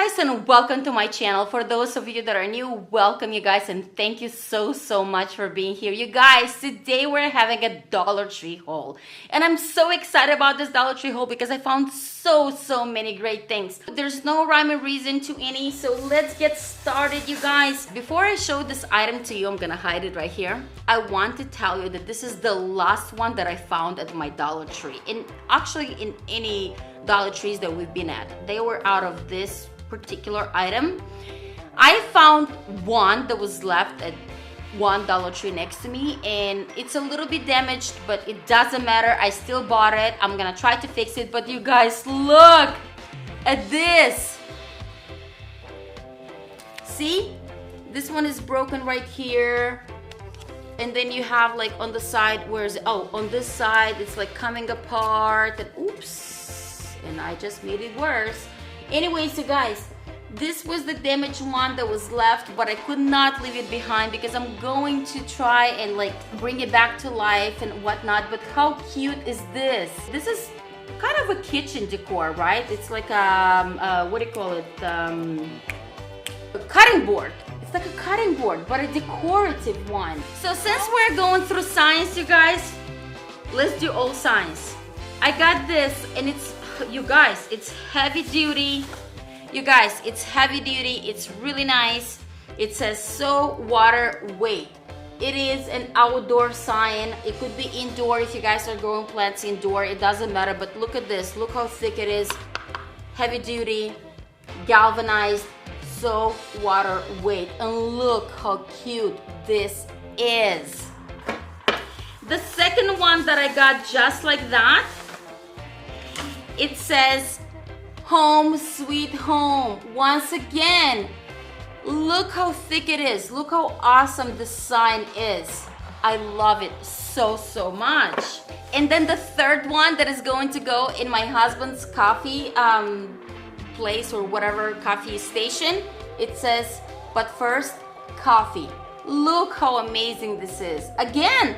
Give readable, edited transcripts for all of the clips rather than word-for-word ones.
guys, and welcome to my channel. For those of you that are new, welcome you guys, and thank you so much for being here. You guys, today we're having a Dollar Tree haul, and I'm so excited about this Dollar Tree haul because I found so many great things. There's no rhyme or reason to any, so let's get started, you guys. Before I show this item to you, I'm gonna hide it right here. I want to tell you that this is the last one that I found at my Dollar Tree, and actually in any Dollar Trees that we've been at. They were out of this particular item. I found one that was left at one Dollar Tree next to me, and it's a little bit damaged, but it doesn't matter. I still bought it. I'm gonna try to fix it, but you guys, look at this. See? This one is broken right here. And then you have like on the side, on this side, it's like coming apart, and oops. And I just made it worse. Anyways, you guys, this was the damaged one that was left, but I could not leave it behind because I'm going to try and like bring it back to life and whatnot. But how cute is this? This is kind of a kitchen decor, right? It's like what do you call it? A cutting board. It's like a cutting board, but a decorative one. So since we're going through science, you guys, let's do all science. I got this, and it's, you guys, it's heavy duty. You guys, it's heavy duty. It's really nice. It says so water weight. It is an outdoor sign. It could be indoor if you guys are growing plants indoor. It doesn't matter. But look at this. Look how thick it is. Heavy duty, galvanized, so water weight. And look how cute this is. The second one that I got just like that, it says home sweet home. Once again, look how thick it is. Look how awesome this sign is. I love it so much. And then the third one that is going to go in my husband's coffee place or whatever coffee station, it says, but first, coffee. Look how amazing this is. Again,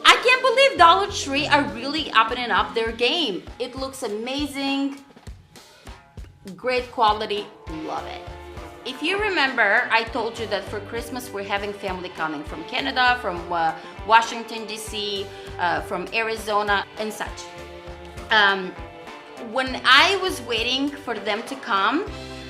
I can't believe Dollar Tree are really upping up their game. It looks amazing. Great quality. Love it. If you remember, I told you that for Christmas we're having family coming from Canada, from Washington, D.C., from Arizona and such. When I was waiting for them to come,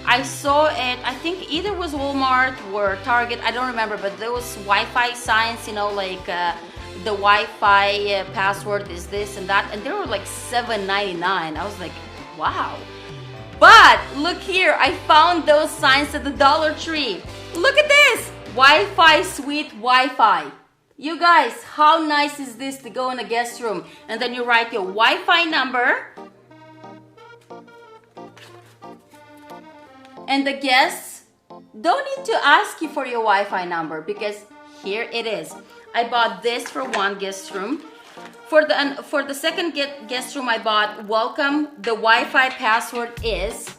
I saw it, I think either was Walmart or Target, I don't remember, but there was Wi-Fi signs, you know, like the Wi-Fi password is this and that, and they were like $7.99. I was like, wow. But look here, I found those signs at the Dollar Tree. Look at this, Wi-Fi suite Wi-Fi. You guys, how nice is this to go in a guest room and then you write your Wi-Fi number, and the guests don't need to ask you for your Wi-Fi number because here it is. I bought this for one guest room. For the second guest room I bought, welcome, the Wi-Fi password is,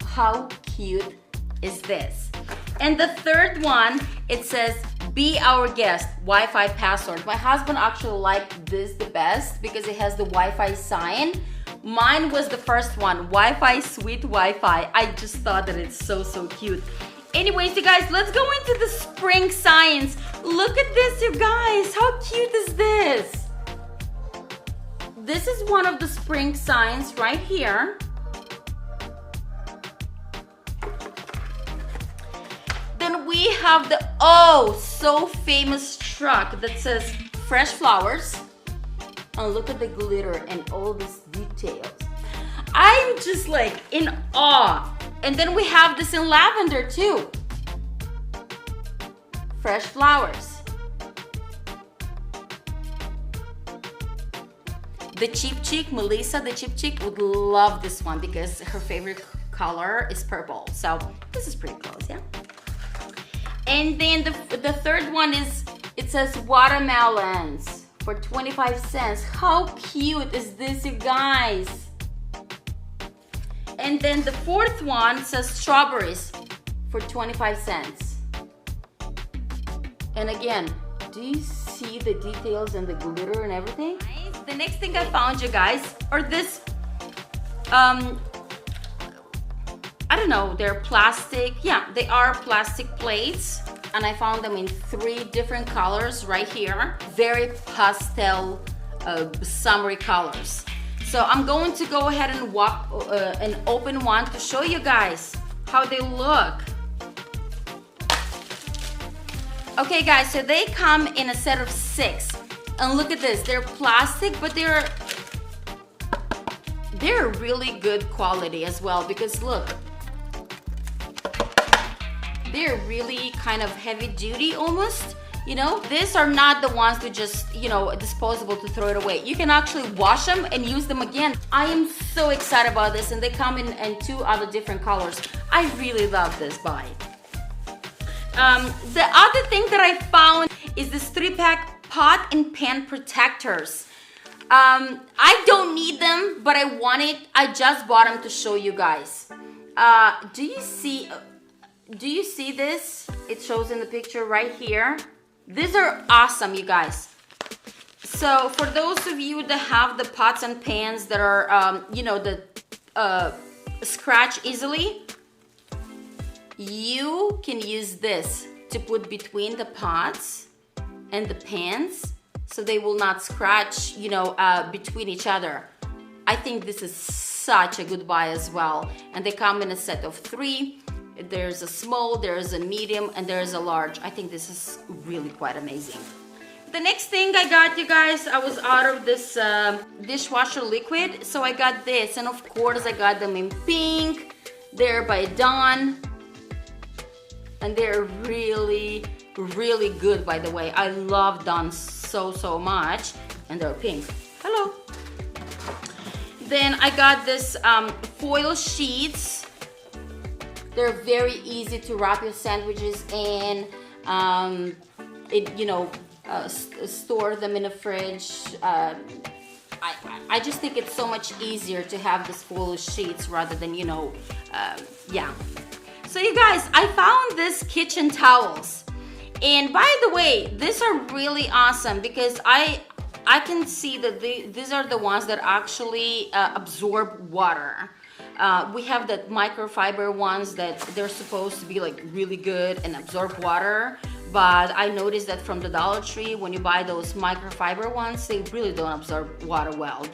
how cute is this? And the third one, it says, be our guest, Wi-Fi password. My husband actually liked this the best because it has the Wi-Fi sign. Mine was the first one, Wi-Fi sweet Wi-Fi. I just thought that it's so cute. Anyways, you guys, let's go into the spring science. Look at this, you guys. How cute is this? This is one of the spring signs right here. Then we have the so famous truck that says fresh flowers. And look at the glitter and all these details. I'm just like in awe. And then we have this in lavender too. Fresh flowers. The Cheap Chick, Melissa, the Cheap Chick, would love this one because her favorite color is purple. So this is pretty close, yeah? And then the third one is, it says watermelons for 25 cents. How cute is this, you guys? And then the fourth one says strawberries for 25 cents. And again, do you see the details and the glitter and everything? The next thing I found, you guys, are this I don't know, they're plastic. Yeah, they are plastic plates. And I found them in 3 different colors right here. Very pastel, summery colors. So I'm going to go ahead and open one to show you guys how they look. Okay guys, so they come in a set of 6. And look at this, they're plastic, but they're really good quality as well, because look, they're really kind of heavy duty almost, you know. These are not the ones to just, you know, disposable to throw it away. You can actually wash them and use them again. I am so excited about this, and they come in 2 other different colors. I really love this buy. The other thing that I found is this 3-pack pot and pan protectors. I don't need them, but I want it. I just bought them to show you guys. Do you see this? It shows in the picture right here. These are awesome, you guys. So for those of you that have the pots and pans that are, you know, that scratch easily, you can use this to put between the pots and the pans, so they will not scratch, you know, between each other. I think this is such a good buy as well. And they come in a set of 3. There's a small, there's a medium, and there's a large. I think this is really quite amazing. The next thing I got, you guys, I was out of this dishwasher liquid, so I got this. And of course, I got them in pink. They're by Dawn. And they're really, really good, by the way. I love Dawn so much. And they're pink. Hello. Then I got this foil sheets. They're very easy to wrap your sandwiches in. You know, store them in the fridge. I just think it's so much easier to have this foil sheets rather than, you know, yeah. So you guys, I found these kitchen towels. And by the way, these are really awesome because I can see that these are the ones that actually absorb water. We have the microfiber ones that they're supposed to be like really good and absorb water. But I noticed that from the Dollar Tree, when you buy those microfiber ones, they really don't absorb water well.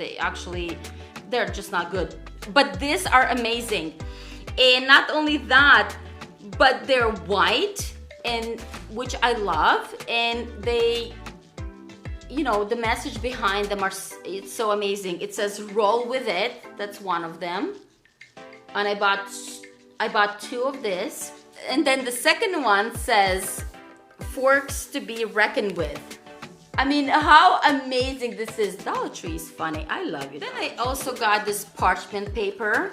They're just not good. But these are amazing. And not only that, but they're white, and which I love. And they, you know, the message behind them it's so amazing. It says roll with it. That's one of them. And I bought 2 of this. And then the second one says forks to be reckoned with. I mean, how amazing this is. Dollar Tree is funny. I love it. Then I also got this parchment paper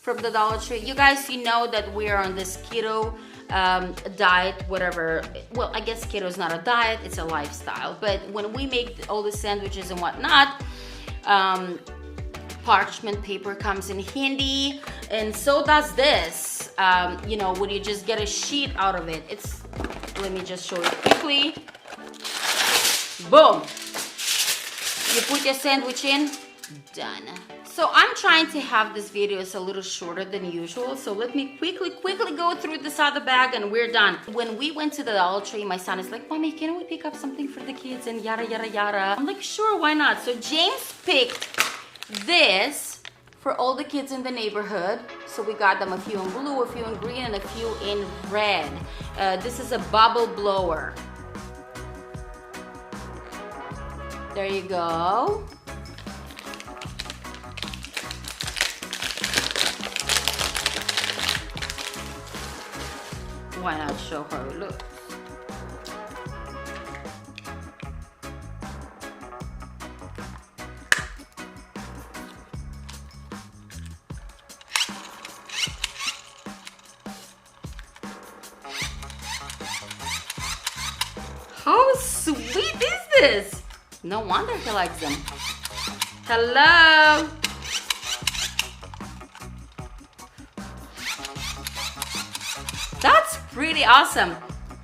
from the Dollar Tree. You guys, you know that we're on this keto diet, whatever. Well, I guess keto is not a diet, it's a lifestyle. But when we make all the sandwiches and whatnot, parchment paper comes in handy, and so does this. You know, when you just get a sheet out of it. Let me just show you quickly. Boom! You put your sandwich in, done. So I'm trying to have this videos a little shorter than usual. So let me quickly go through this other bag and we're done. When we went to the Dollar Tree, my son is like, Mommy, can we pick up something for the kids and yada, yada, yada. I'm like, sure, why not? So James picked this for all the kids in the neighborhood. So we got them a few in blue, a few in green, and a few in red. This is a bubble blower. There you go. Why not show her it looks? How sweet is this? No wonder he likes them. Hello. That's pretty awesome.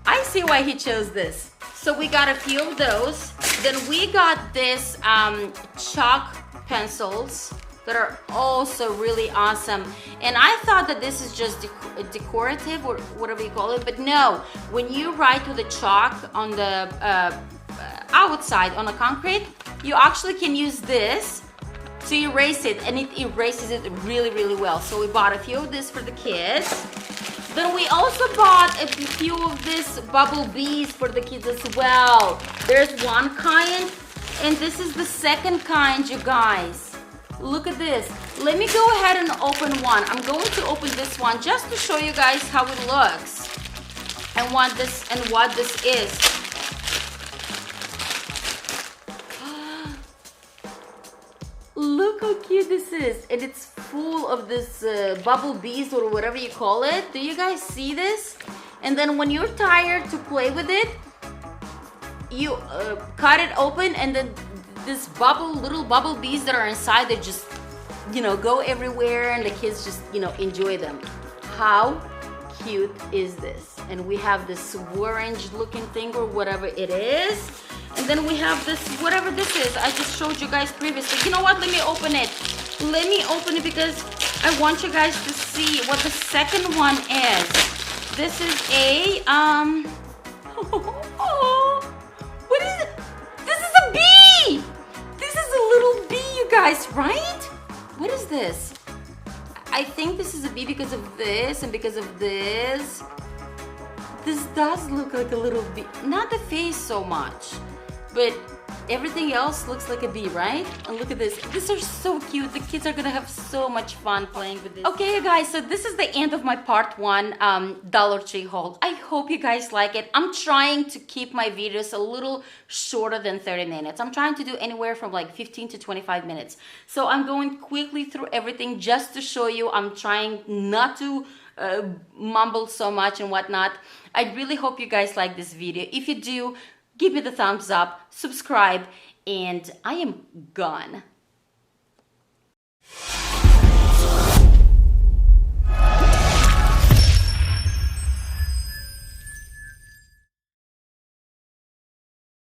I see why he chose this. So we got a few of those. Then we got this chalk pencils. that are also really awesome. And I thought that this is just decorative or whatever you call it, but no, when you write with a chalk on the outside on the concrete, you actually can use this to erase it, and it erases it really, really well. So we bought a few of this for the kids. Then we also bought a few of this bubble bees for the kids as well. There's one kind, and this is the second kind, you guys. Look at this. Let me go ahead and open one. I'm going to open this one just to show you guys how it looks and what this is. Look how cute this is, and it's full of this bubble bees or whatever you call it. Do you guys see this? And then when you're tired to play with it, you cut it open, and then this little bubble bees that are inside, they just, go everywhere, and the kids just, enjoy them. How cute is this? And we have this orange looking thing or whatever it is. And then we have this, whatever this is, I just showed you guys previously. You know what? Let me open it. Let me open it because I want you guys to see what the second one is. This is a, what is it? This is a bee! This is a little bee, you guys, right? What is this? I think this is a bee because of this and because of this. This does look like a little bee. Not the face so much, but everything else looks like a bee, right? And look at this. These are so cute. The kids are gonna have so much fun playing with this. Okay, you guys, so this is the end of my part 1 Dollar Tree haul. I hope you guys like it. I'm trying to keep my videos a little shorter than 30 minutes. I'm trying to do anywhere from like 15 to 25 minutes. So I'm going quickly through everything just to show you. I'm trying not to mumble so much and whatnot. I really hope you guys like this video. If you do, give me the thumbs up, subscribe, and I am gone.